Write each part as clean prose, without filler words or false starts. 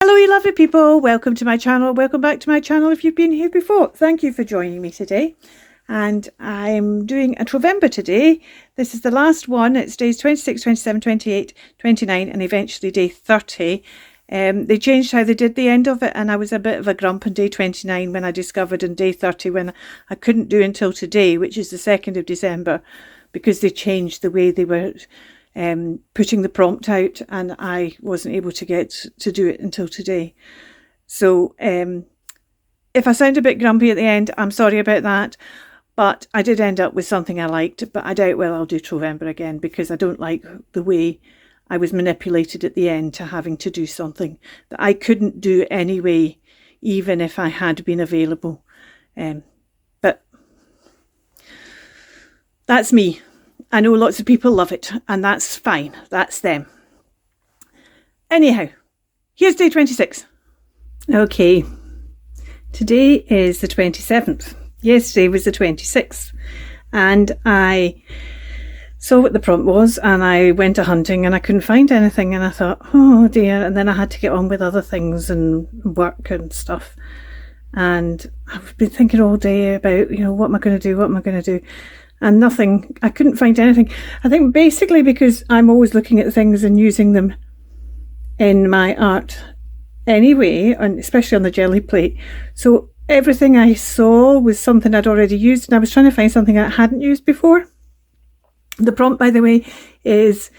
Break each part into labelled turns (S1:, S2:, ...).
S1: Hello you lovely people, welcome to my channel, welcome back to my channel if you've been here before. Thank you for joining me today. And I'm doing a Trovember today. This is the last one. It's days 26, 27, 28, 29 and eventually day 30. They changed how they did the end of it and I was a bit of a grump on day 29 when I discovered on day 30 when I couldn't do until today, which is the 2nd of December, because they changed the way they were putting the prompt out and I wasn't able to get to do it until today. So if I sound a bit grumpy at the end, I'm sorry about that. But I did end up with something I liked, but I doubt well I'll do Trovember again because I don't like the way I was manipulated at the end to having to do something that I couldn't do anyway, even if I had been available. But that's me. I know lots of people love it, and that's fine. That's them. Anyhow, here's day 26. Okay, today is the 27th. Yesterday was the 26th, and I saw what the prompt was, and I went a hunting, and I couldn't find anything, and I thought, oh dear, and then I had to get on with other things and work and stuff, and I've been thinking all day about, what am I going to do, and nothing. I couldn't find anything. I think basically because I'm always looking at things and using them in my art anyway, and especially on the jelly plate. So everything I saw was something I'd already used, and I was trying to find something I hadn't used before. The prompt, by the way, is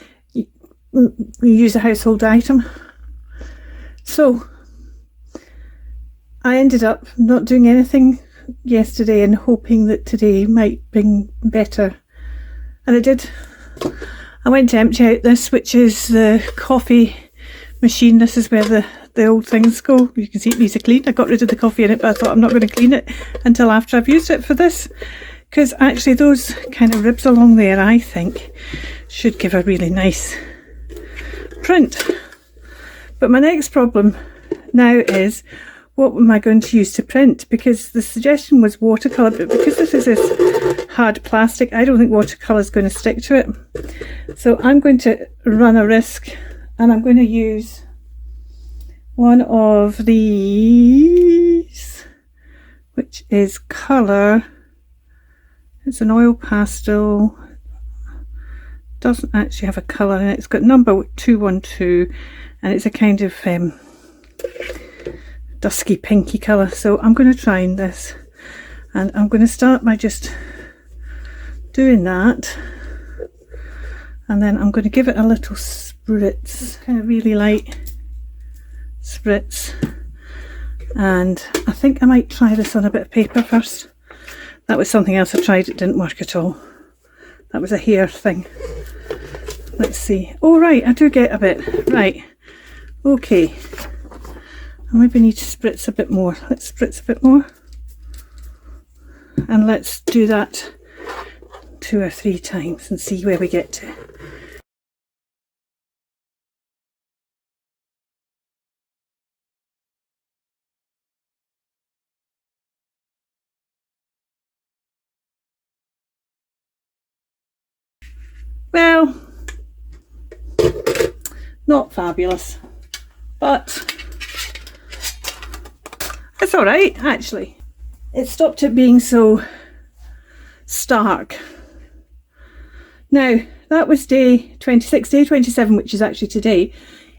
S1: use a household item. So I ended up not doing anything yesterday and hoping that today might bring better, and it did. I went to empty out this, which is the coffee machine. This is where the old things go. You can see it needs a clean. I got rid of the coffee in it, but I thought I'm not going to clean it until after I've used it for this, because actually those kind of ribs along there I think should give a really nice print. But my next problem now is, what am I going to use to print? Because the suggestion was watercolour, but because this is this hard plastic, I don't think watercolour is going to stick to it. So I'm going to run a risk, and I'm going to use one of these, which is colour. It's an oil pastel. Doesn't actually have a colour in it. It's got number 212, and it's a kind of dusky pinky colour. So I'm going to try this, and I'm going to start by just doing that, and then I'm going to give it a little spritz, kind of really light spritz, and I think I might try this on a bit of paper first. That was something else I tried, it didn't work at all. That was a hair thing. Let's see. Oh right, I do get a bit. Right, okay. I maybe need to spritz a bit more. Let's spritz a bit more. And let's do that 2 or 3 times and see where we get to. Well, not fabulous, but it's all right, actually. It stopped it being so stark. Now, that was day 26, day 27, which is actually today.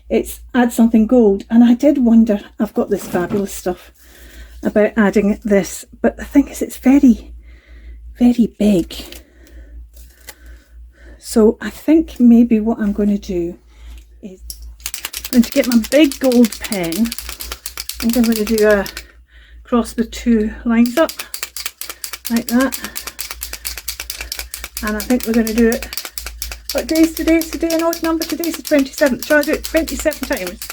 S1: It's add something gold, and I did wonder, I've got this fabulous stuff about adding this, but the thing is it's very, very big. So I think maybe what I'm going to do is I'm going to get my big gold pen, and I'm going to do a cross the 2 lines up like that, and I think we're going to do it. What day is today? Is today an odd number? Today's the 27th. Shall I do it 27 times?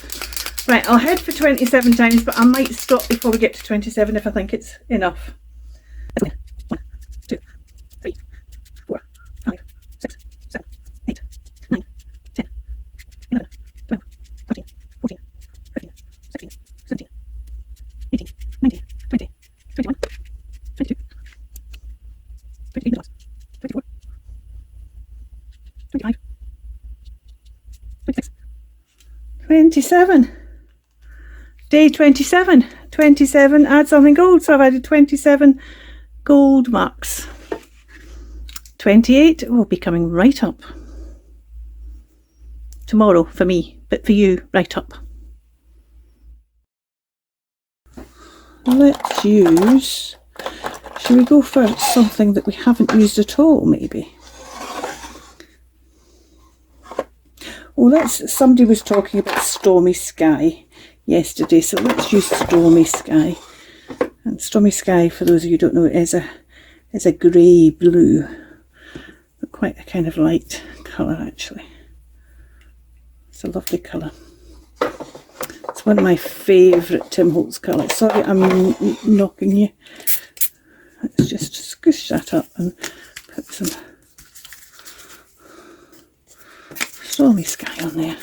S1: Right, I'll head for 27 times, but I might stop before we get to 27 if I think it's enough. 1, 2, 3, 4, 5, 6, 7, 8, 9, 10, 11, 12, 13, 14, 15, 16, 17, 18, 19, 20, 21, 22, 23, 24, 25, 26, 27. Day 27. 27, add something gold. So I've added 27 gold marks. 28 will be coming right up. Tomorrow for me, but for you, right up. Let's use, should we go for something that we haven't used at all, maybe? Oh, somebody was talking about stormy sky yesterday, so let's use stormy sky. And stormy sky, for those of you who don't know, is a grey blue, but quite a kind of light colour actually. It's a lovely colour. It's one of my favourite Tim Holtz colours. Sorry, I'm knocking you. Let's just squish that up and put some stormy sky on there.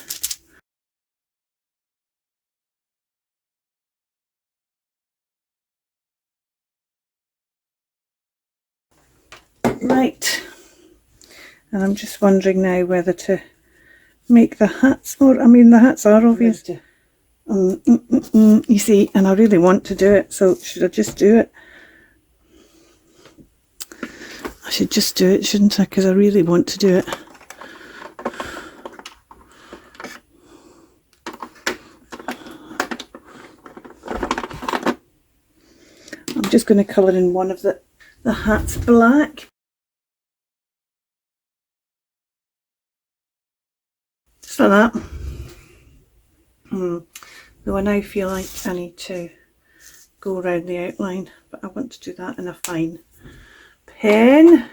S1: Right, and I'm just wondering now whether to make the hats more. I mean, the hats are obvious. You see, and I really want to do it, so should I just do it? I should just do it, shouldn't I? Because I really want to do it. I'm just going to colour in one of the hats black. Just like that. Though I now feel like I need to go around the outline, but I want to do that in a fine pen.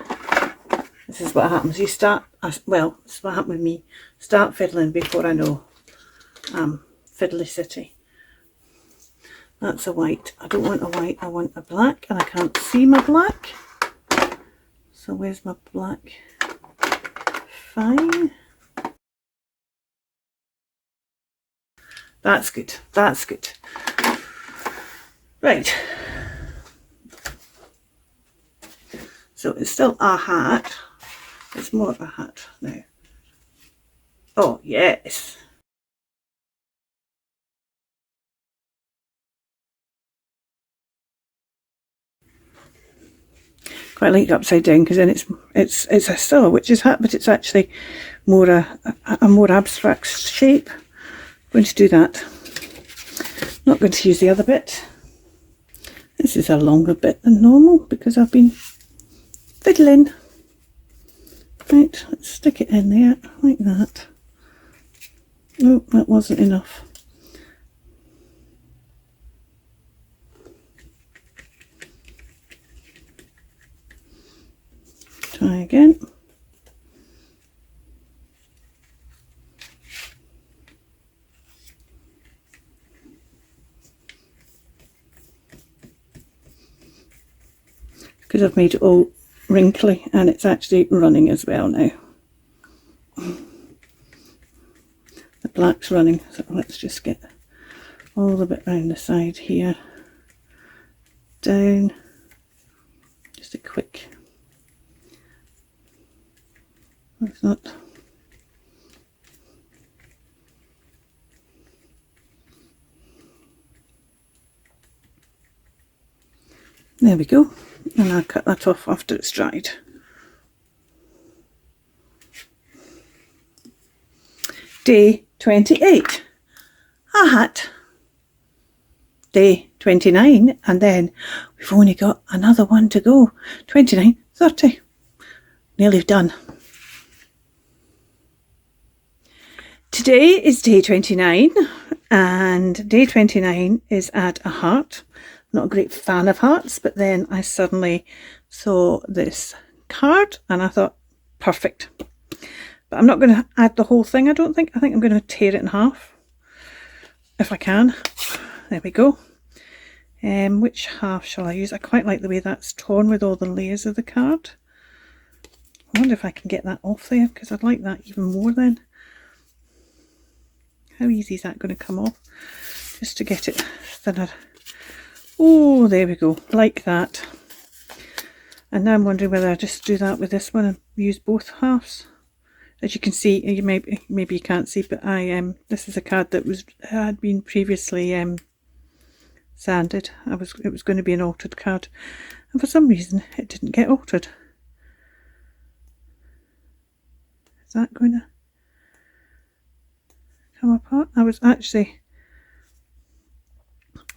S1: This is what happens. You start, well, this is what happened with me. Start fiddling before I know fiddly city. That's a white. I don't want a white, I want a black, and I can't see my black. So where's my black? Fine. That's good. That's good. Right. So it's still a hat. It's more of a hat now. Oh, yes. Quite like upside down, because then it's still a witch's hat, but it's actually more a more abstract shape. I'm going to do that. Not going to use the other bit. This is a longer bit than normal because I've been fiddling. Right, let's stick it in there like that. Oh, that wasn't enough. Try again. Because I've made it all wrinkly and it's actually running as well now. The black's running, so let's just get all the bit round the side here. Down. Just a quick. That's not. There we go. And I'll cut that off after it's dried. Day 28. A hat. Day 29, and then we've only got another one to go. 29, 30. Nearly done. Today is day 29, and day 29 is at a heart. Not a great fan of hearts, but then I suddenly saw this card and I thought, perfect. But I'm not going to add the whole thing, I don't think. I think I'm going to tear it in half, if I can. There we go. Which half shall I use? I quite like the way that's torn with all the layers of the card. I wonder if I can get that off there, because I'd like that even more then. How easy is that going to come off? Just to get it thinner. Oh, there we go, like that. And now I'm wondering whether I just do that with this one and use both halves. As you can see, you maybe you can't see, but this is a card that had been previously sanded. It was going to be an altered card, and for some reason it didn't get altered. Is that going to come apart? I was actually,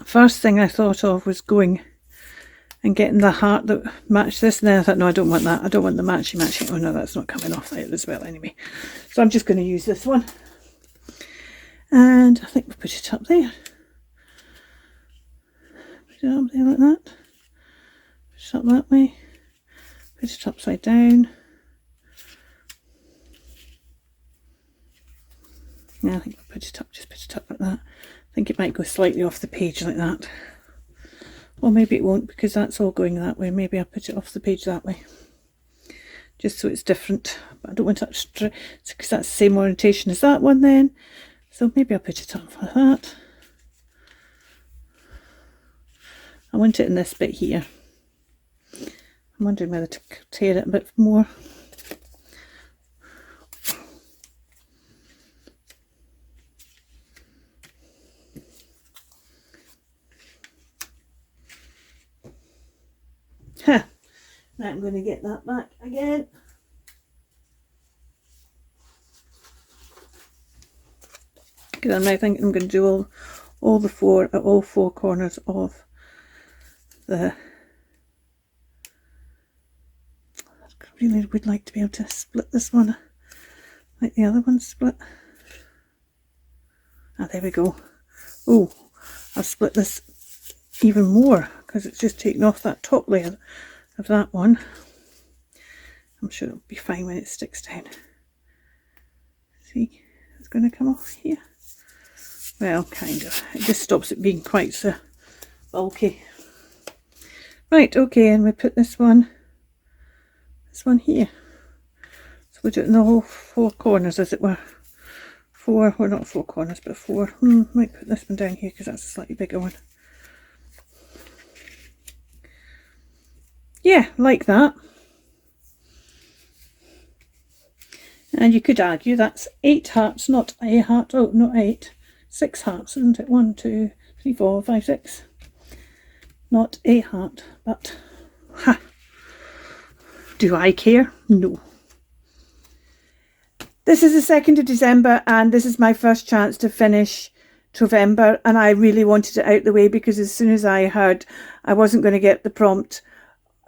S1: first thing I thought of was going and getting the heart that matched this, and then I thought, no, I don't want that. I don't want the matchy. Oh no, that's not coming off there as well anyway. So I'm just going to use this one. And I think we'll put it up there. Put it up there like that. Put it up that way. Put it upside down. Yeah, I think we'll put it up, just put it up like that. I think it might go slightly off the page like that. Or maybe it won't, because that's all going that way. Maybe I'll put it off the page that way. Just so it's different. But I don't want it to, because that's the same orientation as that one then. So maybe I'll put it up like that. I want it in this bit here. I'm wondering whether to tear it a bit more. Now I'm going to get that back again. Because I think I'm going to do all four corners of the. I really would like to be able to split this one like the other one split. Ah, there we go. Oh, I'll split this even more because it's just taken off that top layer of that one. I'm sure it'll be fine when it sticks down. See, it's going to come off here. Well, kind of. It just stops it being quite so bulky. Right, okay, and we put this one here. So we do it in the whole four corners, as it were. Four, well, not four corners, but four. Might put this one down here because that's a slightly bigger one. Yeah, like that. And you could argue that's 8 hearts, not a heart. Oh, not 8. 6 hearts, isn't it? 1, 2, 3, 4, 5, 6. Not a heart, but ha. Do I care? No. This is the 2nd of December and this is my first chance to finish Trovember, and I really wanted it out the way because as soon as I heard I wasn't going to get the prompt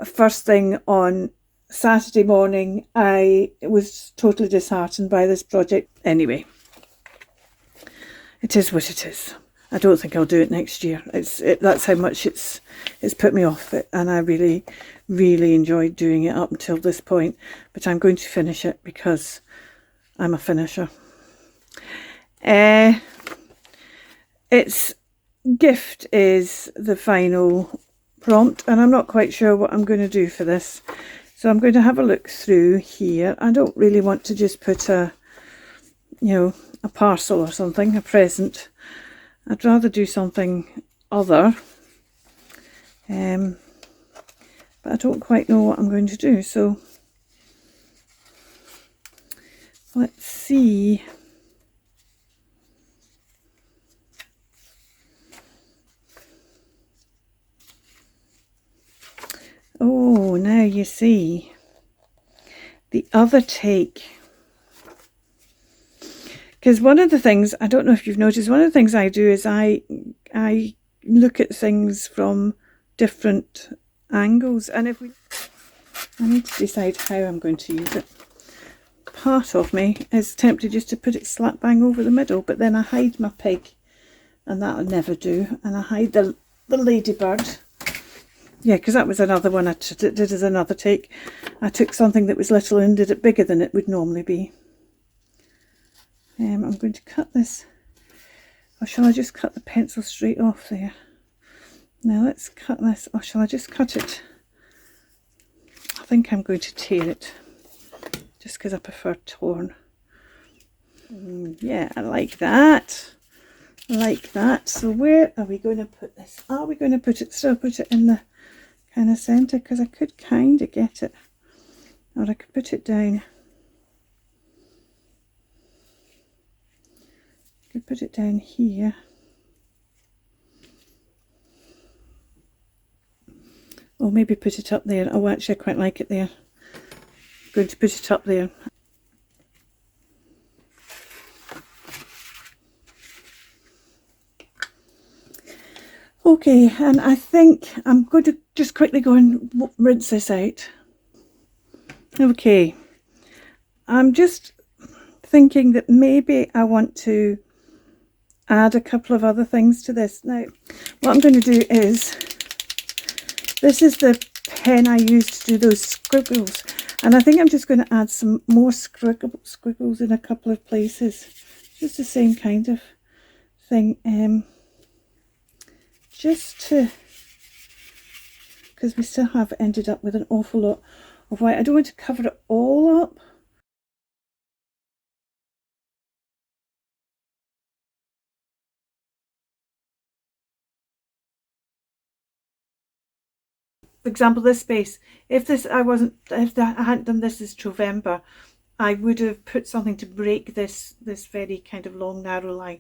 S1: first thing on Saturday morning, I was totally disheartened by this project. Anyway, it is what it is. I don't think I'll do it next year. That's how much it's put me off it, and I really enjoyed doing it up until this point, but I'm going to finish it because I'm a finisher. Its gift is the final prompt, and I'm not quite sure what I'm going to do for this, so I'm going to have a look through here. I don't really want to just put a parcel or something, a present. I'd rather do something other, but I don't quite know what I'm going to do, so let's see. Oh, now you see the other take. Because one of the things, I don't know if you've noticed, one of the things I do is I look at things from different angles, and I need to decide how I'm going to use it. Part of me is tempted just to put it slap bang over the middle, but then I hide my pig, and that'll never do, and I hide the ladybird. Yeah, because that was another one I did as another take. I took something that was little and did it bigger than it would normally be. I'm going to cut this, or shall I just cut the pencil straight off there? Now let's cut this, or shall I just cut it? I think I'm going to tear it, just because I prefer torn. Yeah, I like that. I like that. So where are we going to put this? Are we going to put it, still put it in the kind of centre? Because I could kind of get it, or I could put it down. Put it down here. I'll maybe put it up there. Oh, actually I quite like it there. I'm going to put it up there. Okay, and I think I'm going to just quickly go and rinse this out. Okay, I'm just thinking that maybe I want to add a couple of other things to this. Now, what I'm going to do is, this is the pen I used to do those scribbles, and I think I'm just going to add some more scribbles in a couple of places. Just the same kind of thing. Just to, because we still have ended up with an awful lot of white. I don't want to cover it all up. For example, this space, if I hadn't done this as Trovember, I would have put something to break this very kind of long narrow line.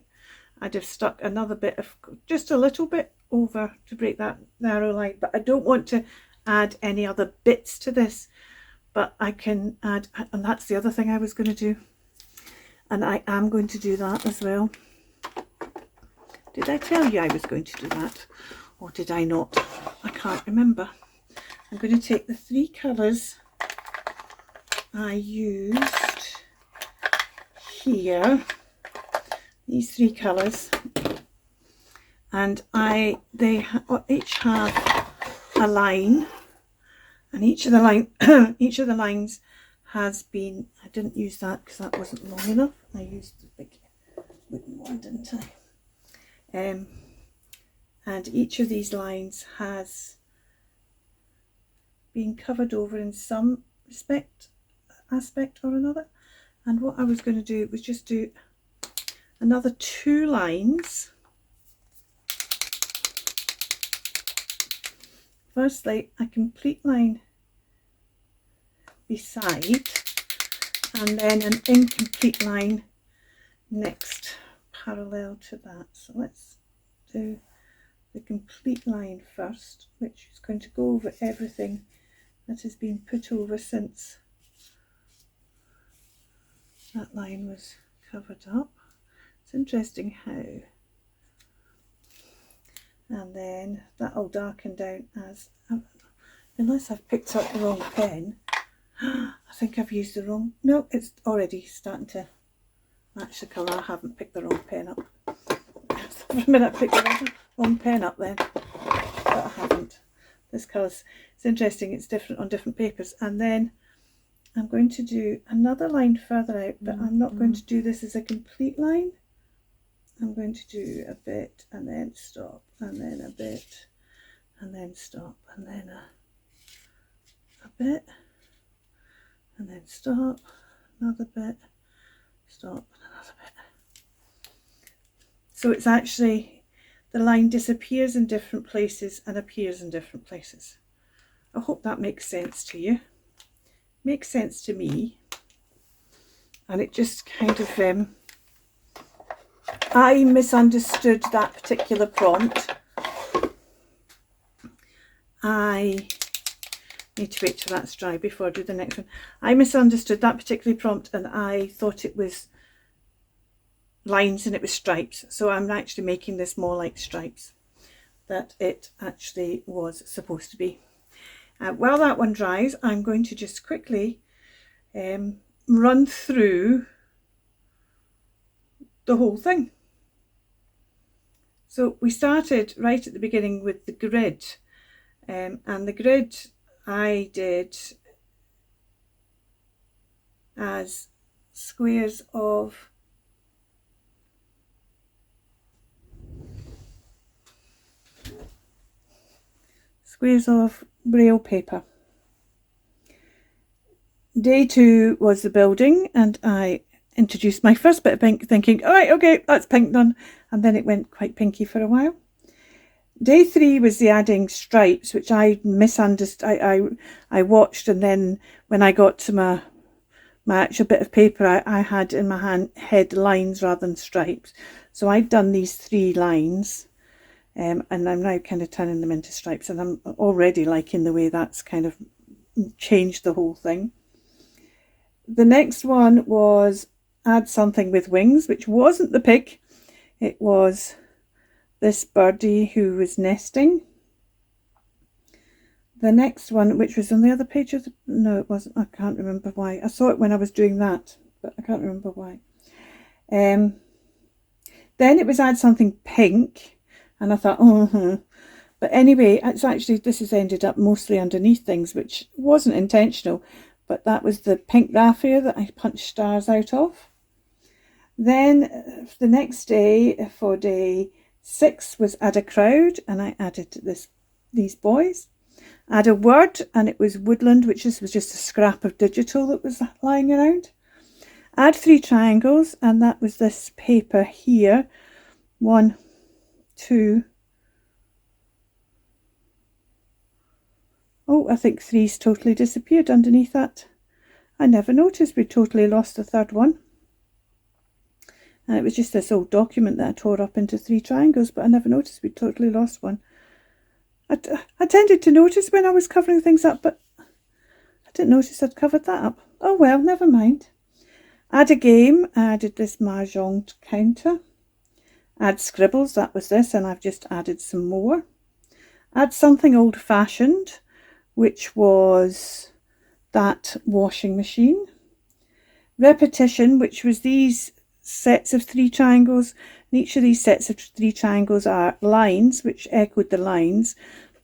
S1: I'd have stuck another bit of, just a little bit over to break that narrow line, but I don't want to add any other bits to this, but I can add, and that's the other thing I was going to do, and I am going to do that as well. Did I tell you I was going to do that, or did I not? I can't remember. I'm going to take the 3 colours I used here, these 3 colours, and they each have a line, and each of the lines has been, I didn't use that because that wasn't long enough. I used the big wooden one, didn't I? And each of these lines has been covered over in some aspect or another. And what I was going to do was just do another 2 lines. Firstly, a complete line beside, and then an incomplete line next, parallel to that. So let's do the complete line first, which is going to go over everything that has been put over since that line was covered up. It's interesting how, and then that'll darken down as, unless I've picked up the wrong pen. I think I've used the wrong, no, it's already starting to match the colour. I haven't picked the wrong pen up. For a minute I picked the wrong pen up then, but I haven't. This colour's, it's interesting, it's different on different papers. And then I'm going to do another line further out, but I'm not going to do this as a complete line. I'm going to do a bit and then stop, and then a bit and then stop, and then a bit and then stop, another bit, stop, and another bit. So it's actually, the line disappears in different places and appears in different places. I hope that makes sense to you. Makes sense to me. And it just kind of, I misunderstood that particular prompt. I need to wait till that's dry before I do the next one. I misunderstood that particular prompt, and I thought it was lines and it was stripes. So I'm actually making this more like stripes that it actually was supposed to be. While that one dries, I'm going to just quickly run through the whole thing. So we started right at the beginning with the grid, and the grid I did as squares of Braille paper. Day 2 was the building, and I introduced my first bit of pink, thinking, all right, okay, that's pink done, and then it went quite pinky for a while. Day 3 was the adding stripes, which I misunderstood. I watched, and then when I got to my actual bit of paper, I had in my hand head lines rather than stripes. So I'd done these 3 lines, and I'm now kind of turning them into stripes, and I'm already liking the way that's kind of changed the whole thing. The next one was add something with wings, which wasn't the pig. It was this birdie who was nesting. The next one, which was on the other page of the, no, it wasn't. I can't remember why. I saw it when I was doing that, but I can't remember why. Then it was add something pink, and I thought, But anyway, it's actually, this has ended up mostly underneath things, which wasn't intentional, but that was the pink raffia that I punched stars out of. Then the next day, for day 6, was add a crowd, and I added these boys. Add a word, and it was woodland, which was just a scrap of digital that was lying around. Add 3 triangles, and that was this paper here. 1, 2. Oh, I think 3's totally disappeared underneath that. I never noticed we totally lost the third one. And it was just this old document that I tore up into 3 triangles, but I never noticed we totally lost one. I tended to notice when I was covering things up, but I didn't notice I'd covered that up. Oh well, never mind. Add a game. I added this mahjong counter. Add scribbles. That was this, and I've just added some more. Add something old-fashioned, which was that washing machine. Repetition, which was these sets of 3 triangles, and each of these sets of 3 triangles are lines, which echoed the lines,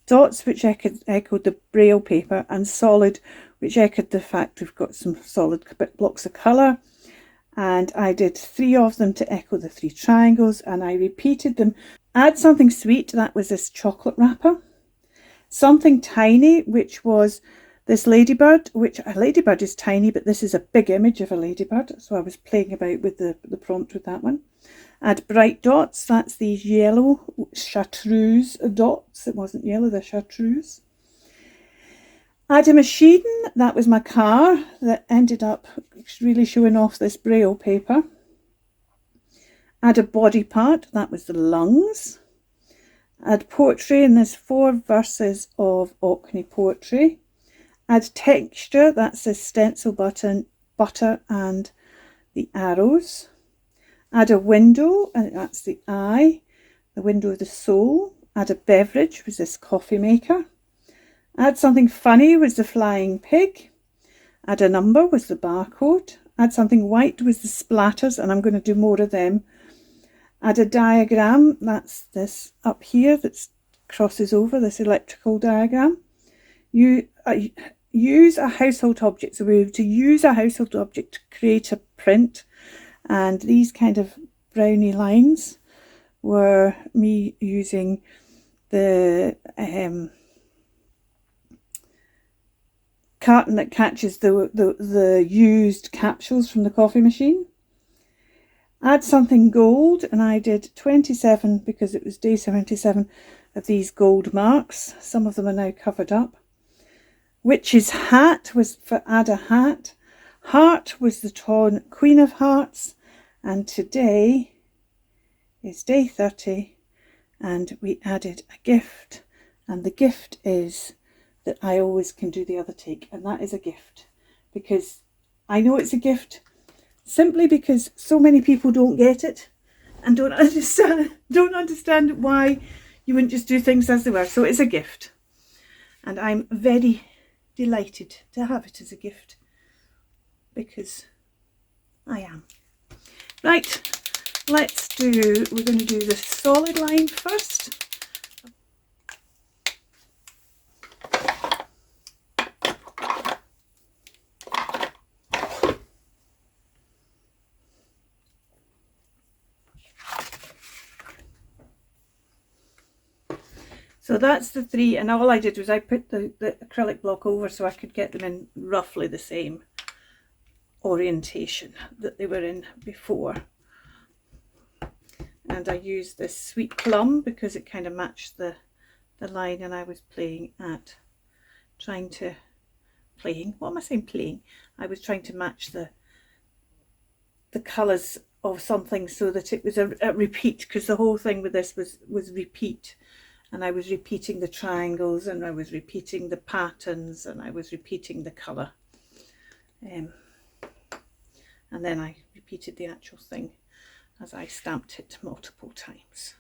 S1: dots, which echoed the braille paper, and solid, which echoed the fact we've got some solid blocks of colour. And I did 3 of them to echo the 3 triangles, and I repeated them. Add something sweet, that was this chocolate wrapper. Something tiny, which was this ladybird, which a ladybird is tiny, but this is a big image of a ladybird, so I was playing about with the prompt with that one. Add bright dots, that's these yellow chartreuse dots. It wasn't yellow, they're chartreuse. Add a machine, that was my car that ended up really showing off this braille paper. Add a body part, that was the lungs. Add poetry, and there's 4 verses of Orkney poetry. Add texture, that's the stencil butter and the arrows. Add a window, and that's the eye, the window of the soul. Add a beverage, was this coffee maker. Add something funny, was the flying pig. Add a number, was the barcode. Add something white, was the splatters, and I'm going to do more of them. Add a diagram, that's this up here that crosses over, this electrical diagram. Use a household object. So we were to use a household object to create a print, and these kind of browny lines were me using the carton that catches the used capsules from the coffee machine. Add something gold, and I did 27 because it was day 77 of these gold marks. Some of them are now covered up. Witch's hat was for add a hat. Heart was the Queen of Hearts, and today is day 30, and we added a gift, and the gift is that I always can do the other take, and that is a gift, because I know it's a gift simply because so many people don't get it and don't understand why you wouldn't just do things as they were. So it's a gift, and I'm very delighted to have it as a gift, because I am. Right, we're going to do the solid line first. So that's the 3, and all I did was I put the acrylic block over so I could get them in roughly the same orientation that they were in before. And I used this sweet plum because it kind of matched the line, and I was I was trying to match the colours of something so that it was a repeat, because the whole thing with this was repeat, and I was repeating the triangles, and I was repeating the patterns, and I was repeating the colour, and then I repeated the actual thing as I stamped it multiple times.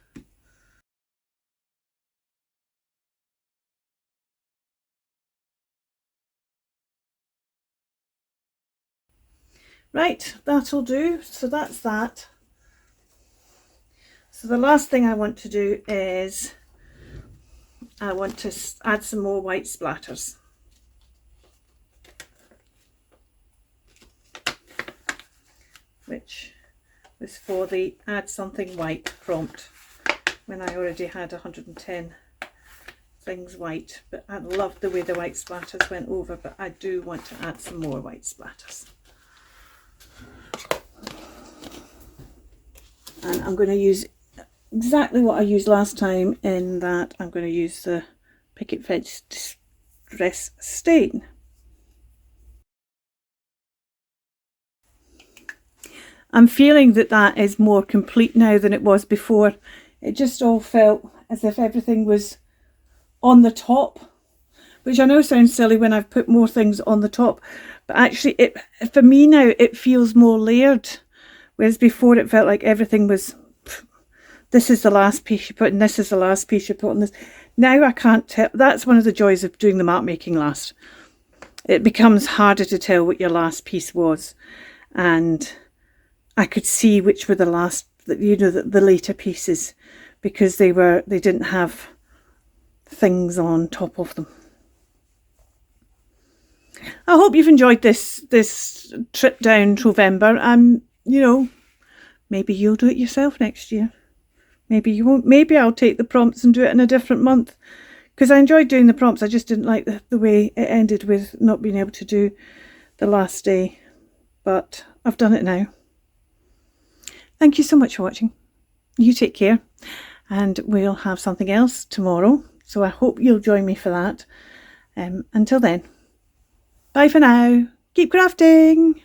S1: Right, that'll do. So that's that. So the last thing I want to do is I want to add some more white splatters. Which was for the add something white prompt when I already had 110 things white, but I loved the way the white splatters went over, but I do want to add some more white splatters. And I'm going to use exactly what I used last time, in that I'm going to use the Picket Fence Distress Stain. I'm feeling that that is more complete now than it was before. It just all felt as if everything was on the top, which I know sounds silly when I've put more things on the top, but actually it, for me now, it feels more layered, whereas before it felt like everything was, this is the last piece you put, and this is the last piece you put on this. Now I can't tell. That's one of the joys of doing the mark making last. It becomes harder to tell what your last piece was, and I could see which were the last, you know, the later pieces, because they didn't have things on top of them. I hope you've enjoyed this trip down Trovember. You know, maybe you'll do it yourself next year. Maybe you won't. Maybe I'll take the prompts and do it in a different month, because I enjoyed doing the prompts. I just didn't like the way it ended with not being able to do the last day, but I've done it now. Thank you so much for watching. You take care, and we'll have something else tomorrow, so I hope you'll join me for that. Until then, bye for now. Keep crafting.